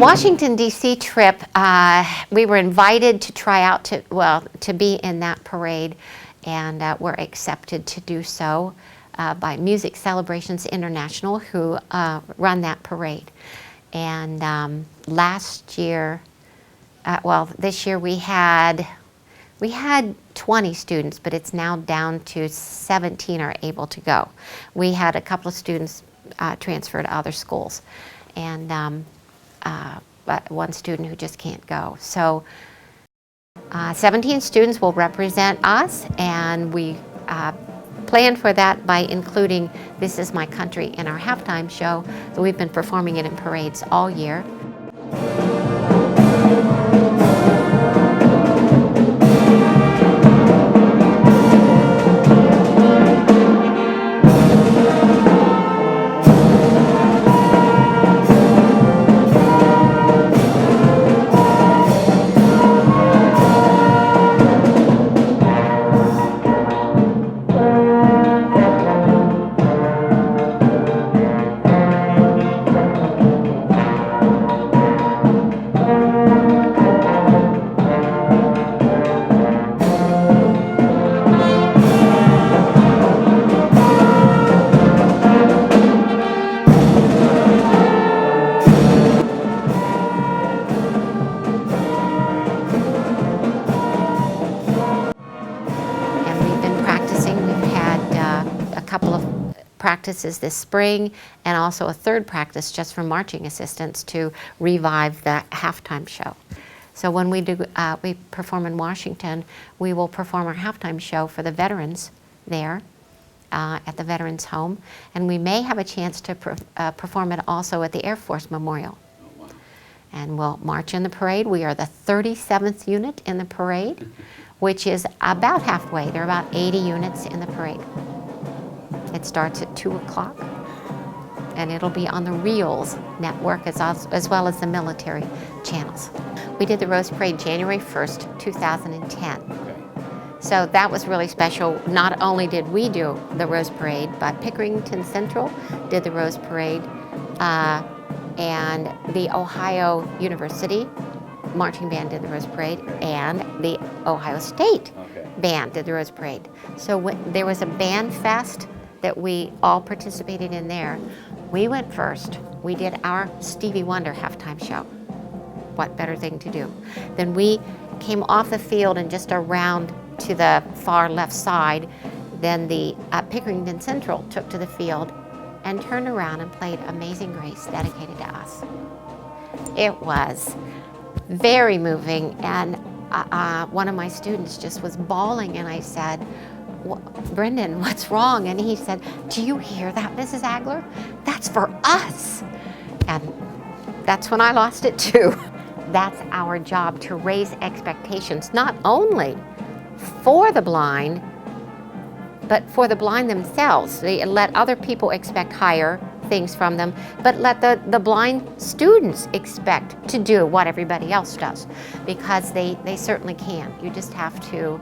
Washington, D.C. trip, we were invited to try out to be in that parade, and were accepted to do so by Music Celebrations International, who run that parade. And last year, this year we had 20 students, but it's now down to 17 are able to go. We had a couple of students transfer to other schools, and but one student who just can't go. So 17 students will represent us, and we planned for that by including This Is My Country in our halftime show. So we've been performing it in parades all year. Couple of practices this spring, and also a third practice just for marching assistants to revive the halftime show. So when we perform in Washington, we will perform our halftime show for the veterans there at the Veterans Home, and we may have a chance to perform it also at the Air Force Memorial. Oh, wow. And we'll march in the parade. We are the 37th unit in the parade, which is about halfway. There are about 80 units in the parade. It starts at 2 o'clock, and it'll be on the Reels network as well as the military channels. We did the Rose Parade January 1st, 2010. Okay. So that was really special. Not only did we do the Rose Parade, but Pickerington Central did the Rose Parade, and the Ohio University Marching Band did the Rose Parade, and the Ohio State Band did the Rose Parade. So there was a band fest that we all participated in there. We went first. We did our Stevie Wonder halftime show. What better thing to do? Then we came off the field and just around to the far left side. Then the Pickerington Central took to the field and turned around and played Amazing Grace, dedicated to us. It was very moving, and one of my students just was bawling, and I said, "Brendan, what's wrong?" And he said, "Do you hear that, Mrs. Agler? That's for us." And that's when I lost it too. That's our job, to raise expectations, not only for the blind, but for the blind themselves. They let other people expect higher things from them, but let the blind students expect to do what everybody else does, because they certainly can. You just have to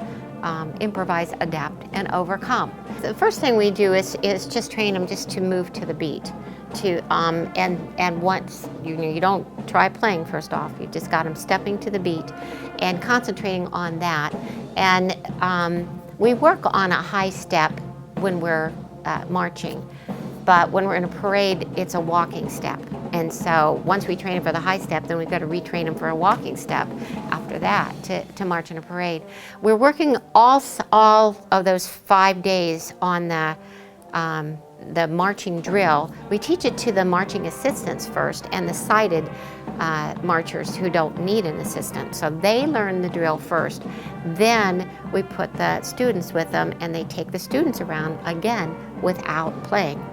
improvise, adapt, and overcome. The first thing we do is just train them just to move to the beat. And once you don't try playing first off, you just got them stepping to the beat and concentrating on that. And we work on a high step when we're marching, but when we're in a parade, it's a walking step. And so once we train them for the high step, then we've got to retrain them for a walking step after that to march in a parade. We're working all of those 5 days on the marching drill. We teach it to the marching assistants first, and the sighted marchers who don't need an assistant. So they learn the drill first. Then we put the students with them, and they take the students around again without playing.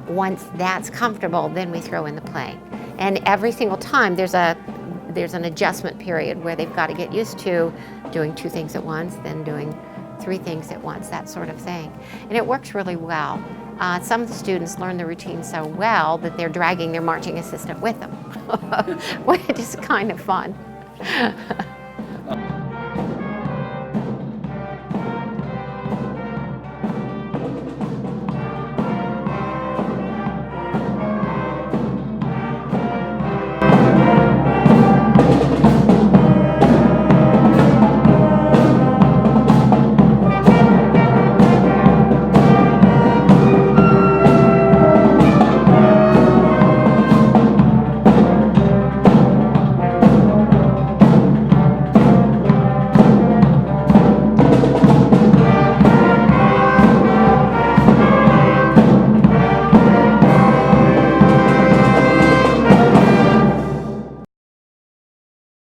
Once that's comfortable, then we throw in the playing. And every single time there's an adjustment period where they've got to get used to doing 2 things at once, then doing 3 things at once, that sort of thing. And it works really well. Some of the students learn the routine so well that they're dragging their marching assistant with them, which is kind of fun.